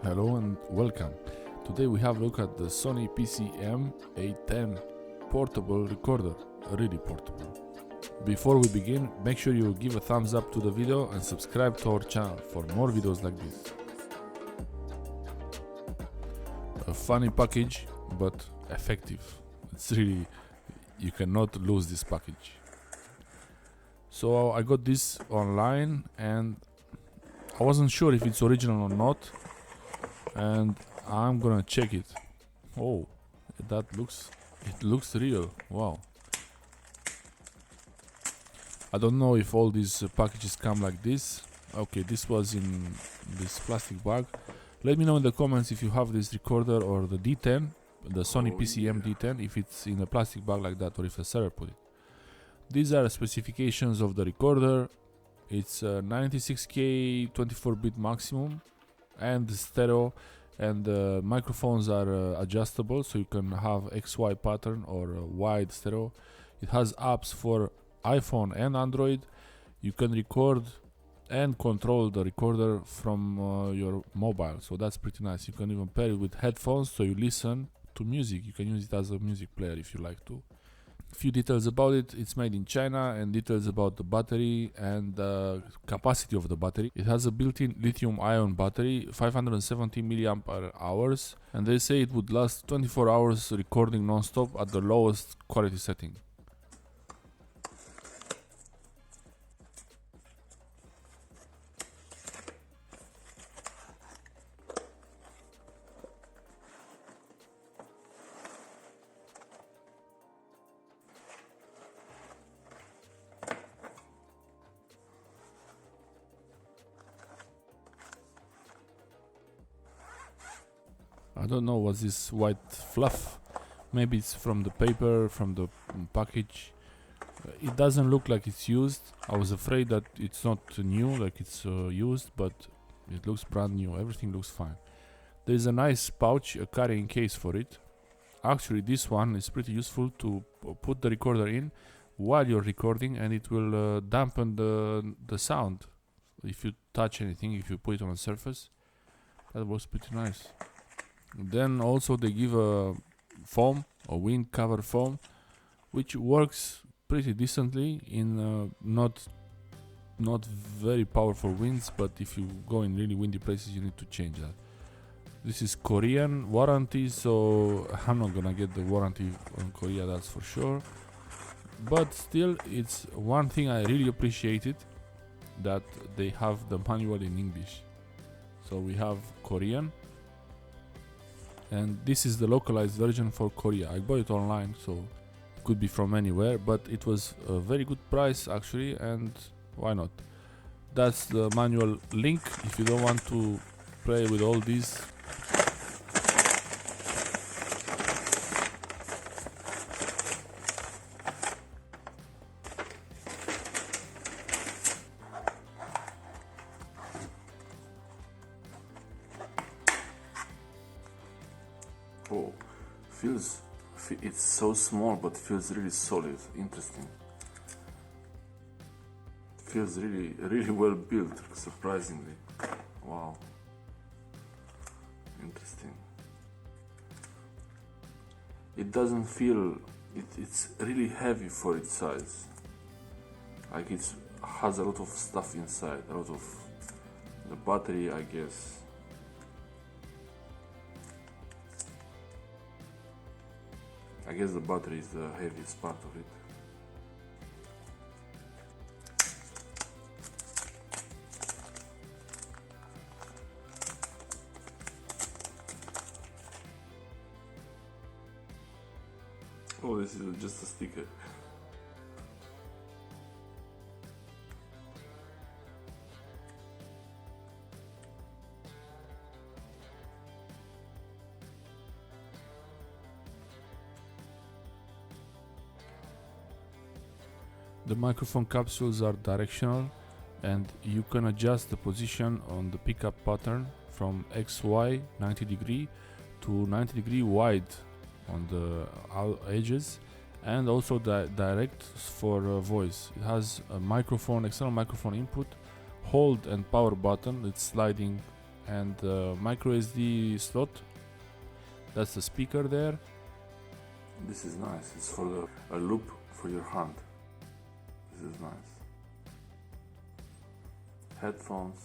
Hello and welcome. Today we have a look at the SONY PCM-A10 portable recorder, really portable. Before we begin, make sure you give a thumbs up to the video and subscribe to our channel for more videos like this. A funny package, but effective. It's really, you cannot lose this package. So I got this online and I wasn't sure if it's original or not, and I'm gonna check it. Oh, it looks real. Wow. I don't know if all these packages come like this. Okay, this was in this plastic bag. Let me know in the comments if you have this recorder or the D10, the SONY PCM-A10, if it's in a plastic bag like that or if the seller put it. These are specifications of the recorder. It's 96K 24-bit maximum and stereo, and the microphones are adjustable, so you can have XY pattern or wide stereo. It has apps for iPhone and Android. You can record and control the recorder from your mobile, so that's pretty nice. You can even pair it with headphones, so you listen to music. You can use it as a music player if you like to. Few details about it: it's made in China, and details about the battery and the capacity of the battery. It has a built-in lithium-ion battery, 570 milliampere hours, and they say it would last 24 hours recording non-stop at the lowest quality setting. I don't know what's this white fluff. Maybe it's from the paper, from the package. It doesn't look like it's used. I was afraid that it's not new, like it's used, but it looks brand new. Everything looks fine. There's a nice pouch, a carrying case for it. Actually, this one is pretty useful to put the recorder in while you're recording, and it will dampen the sound. If you touch anything, if you put it on a surface, that was pretty nice. Then also they give a foam, a wind cover foam, which works pretty decently in not very powerful winds, but if you go in really windy places you need to change that. This is Korean warranty, so I'm not gonna get the warranty on Korea, that's for sure. But still, it's one thing I really appreciated, that they have the manual in English. So we have Korean, and this is the localized version for Korea. I bought it online, so it could be from anywhere, but it was a very good price actually, and why not? That's the manual link if you don't want to play with all these. Oh, it's so small but feels really solid. Interesting. Feels really well built, surprisingly. Wow. Interesting. It doesn't feel, it's really heavy for its size. Like it has a lot of stuff inside, a lot of the battery, I guess. I guess the battery is the heaviest part of it. Oh, this is just a sticker. The microphone capsules are directional, and you can adjust the position on the pickup pattern from XY 90 degree to 90 degree wide on the edges, and also direct for voice. It has a microphone, external microphone input, hold and power button. It's sliding and micro SD slot. That's the speaker there. This is nice. It's for a loop for your hand. This is nice. Headphones.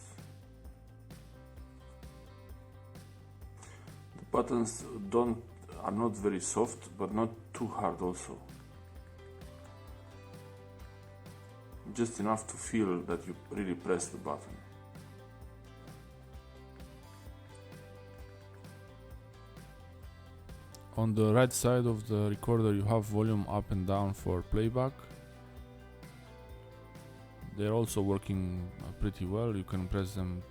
The buttons are not very soft, but not too hard also. Just enough to feel that you really press the button. On the right side of the recorder you have volume up and down for playback. They're also working pretty well. You can press them,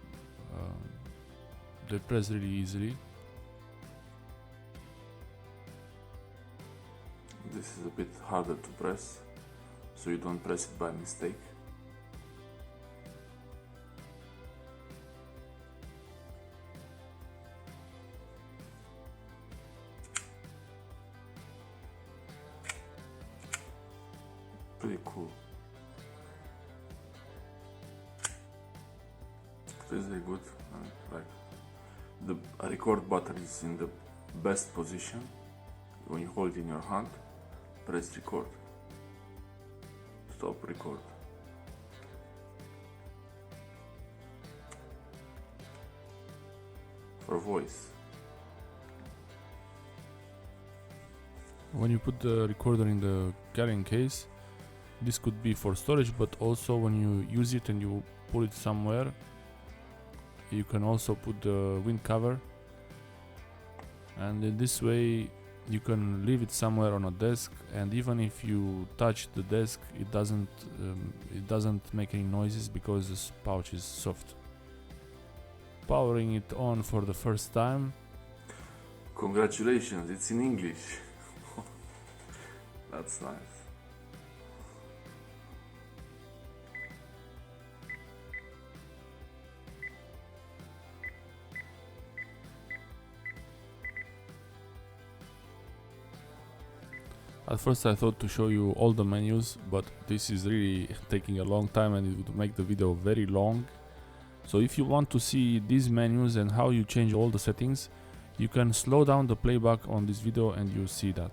they press really easily. This is a bit harder to press, so you don't press it by mistake. Pretty cool. It is very good. Like the record button is in the best position. When you hold it in your hand, press record. Stop record. For voice. When you put the recorder in the carrying case, this could be for storage, but also when you use it and you put it somewhere, you can also put the wind cover, and in this way you can leave it somewhere on a desk, and even if you touch the desk, it doesn't make any noises because this pouch is soft. Powering it on for the first time. Congratulations, it's in English. That's nice. At first I thought to show you all the menus, but this is really taking a long time and it would make the video very long. So if you want to see these menus and how you change all the settings, you can slow down the playback on this video and you see that.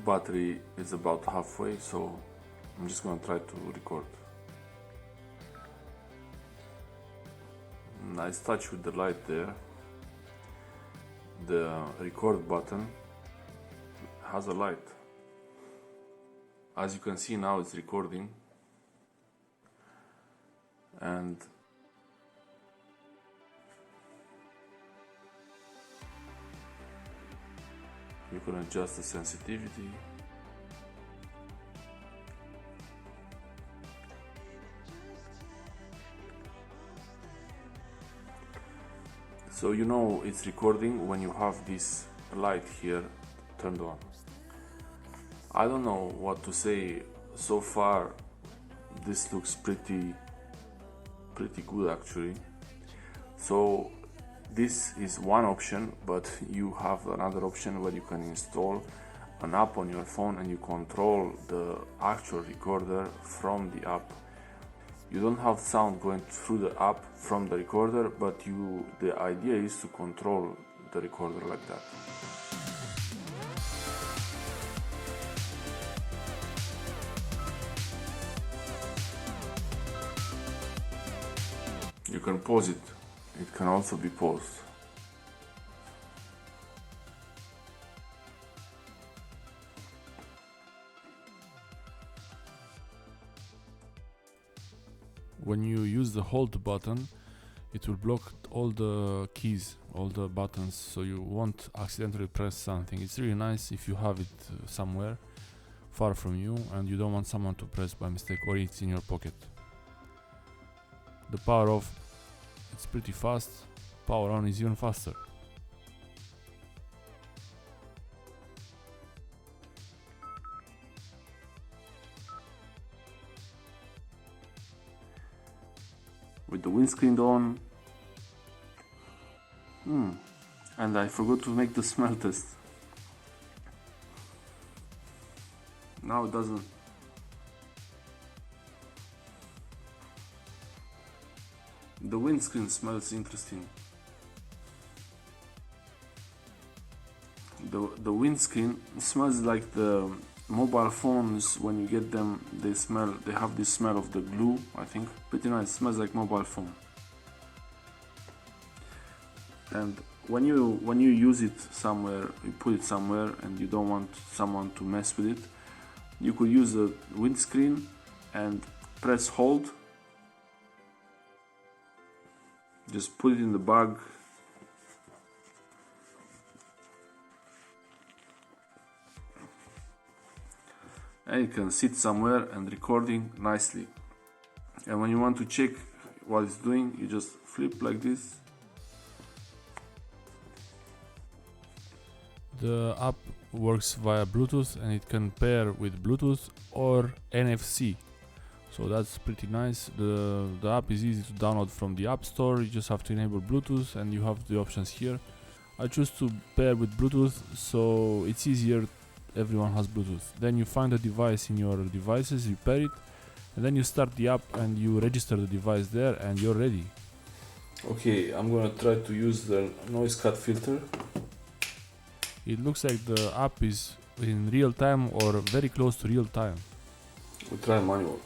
Battery is about halfway, so I'm just gonna try to record. Nice touch with the light there. The record button has a light. As you can see now, it's recording, and you can adjust the sensitivity. So you know it's recording when you have this light here turned on. I don't know what to say. So far this looks pretty good actually. So this is one option, but you have another option where you can install an app on your phone and you control the actual recorder from the app. You don't have sound going through the app from the recorder, but the idea is to control the recorder like that. You can pause it. It can also be paused. When you use the hold button, it will block all the keys, all the buttons, so you won't accidentally press something. It's really nice if you have it somewhere far from you and you don't want someone to press by mistake, or it's in your pocket. The power off, it's pretty fast. Power on is even faster. With the windscreen on. And I forgot to make the smell test. Now it doesn't. The windscreen smells interesting. The windscreen smells like the mobile phones when you get them. They have this smell of the glue, I think. Pretty nice. Smells like mobile phone. And when you use it somewhere, you put it somewhere and you don't want someone to mess with it, you could use a windscreen and press hold. Just put it in the bag. And it can sit somewhere and recording nicely. And when you want to check what it's doing, you just flip like this. The app works via Bluetooth and it can pair with Bluetooth or NFC. So that's pretty nice. The app is easy to download from the App Store. You just have to enable Bluetooth and you have the options here. I choose to pair with Bluetooth, so it's easier. Everyone has Bluetooth. Then you find a device in your devices, you pair it, and then you start the app and you register the device there and you're ready. Okay, I'm gonna try to use the noise cut filter. It looks like the app is in real time or very close to real time. We'll try manual.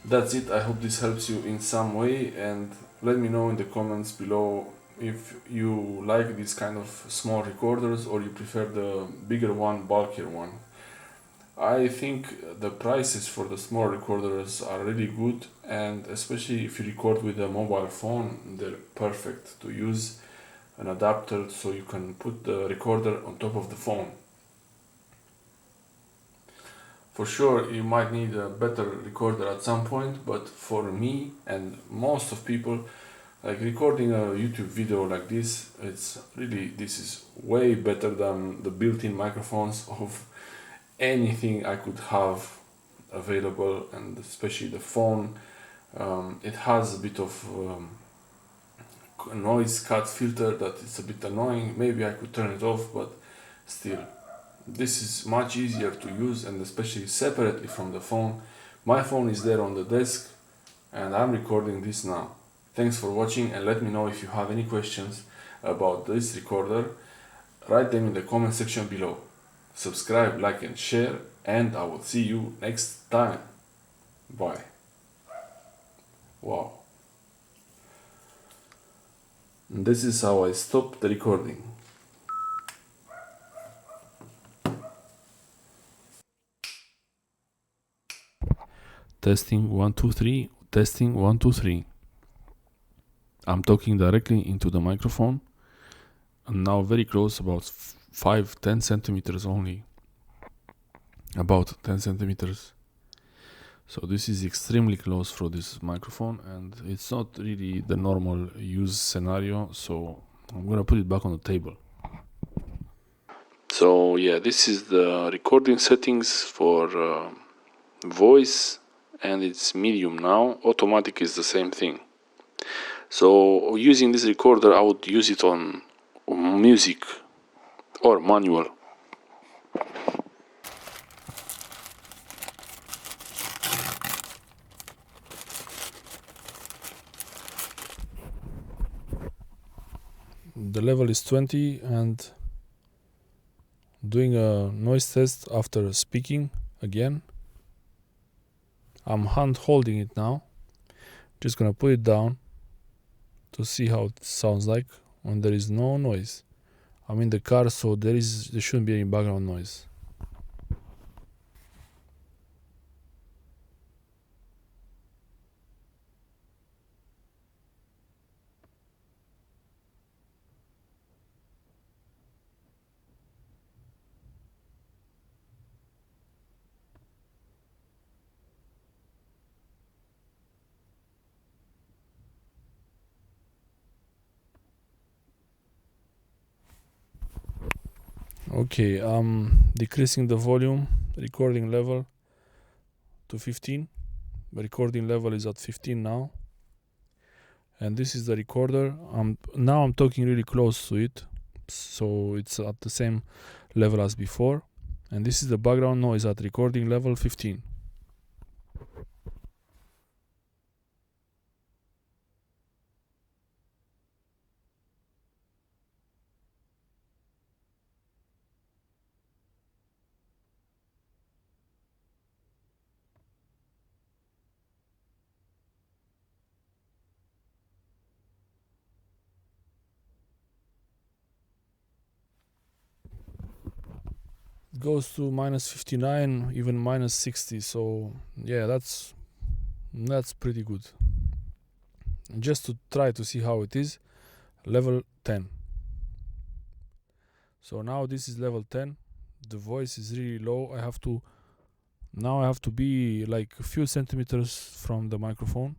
That's it. I hope this helps you in some way, and let me know in the comments below if you like these kind of small recorders or you prefer the bigger one, bulkier one. I think the prices for the small recorders are really good, and especially if you record with a mobile phone, they're perfect to use an adapter so you can put the recorder on top of the phone. For sure, you might need a better recorder at some point, but for me and most of people, like recording a YouTube video like this, this is way better than the built-in microphones of anything I could have available, and especially the phone. It has a bit of noise cut filter that is a bit annoying. Maybe I could turn it off, but still. This is much easier to use, and especially separately from the phone. My phone is there on the desk and I'm recording this now. Thanks for watching, and let me know if you have any questions about this recorder. Write them in the comment section below. Subscribe, like and share, and I will see you next time. Bye. Wow. And this is how I stop the recording. Testing 1 2 3. Testing 1 2 3. I'm talking directly into the microphone. I'm now very close, about 5-10 centimeters only. About 10 centimeters. So this is extremely close for this microphone, and it's not really the normal use scenario, so I'm gonna put it back on the table. So yeah, this is the recording settings for voice, and it's medium now. Automatic is the same thing. So using this recorder, I would use it on music or manual. The level is 20, and doing a noise test after speaking again. I'm hand holding it now. Just gonna put it down to see how it sounds like when there is no noise. I'm in the car, so there shouldn't be any background noise. Okay, I'm decreasing the volume, recording level to 15. The recording level is at 15 now. and this is the recorder. Now I'm talking really close to it, so it's at the same level as before, and this is the background noise at recording level 15. It goes to minus 59, even minus 60, so yeah, that's pretty good. And just to try to see how it is, level 10. So now this is level 10. The voice is really low. I have to be like a few centimeters from the microphone.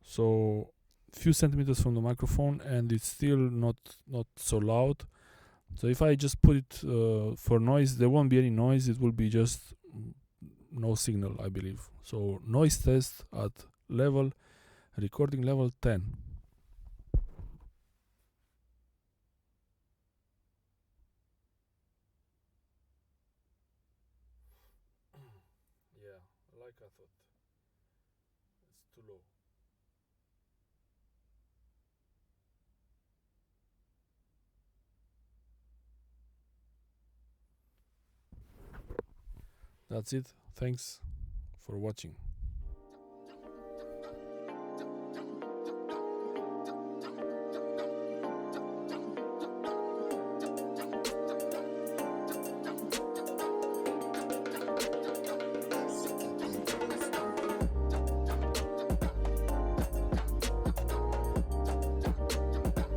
So few centimeters from the microphone, and it's still not so loud. So if I just put it for noise, there won't be any noise. It will be just no signal, I believe. So noise test at recording level 10. Yeah, like I thought. It's too low. That's it. Thanks for watching.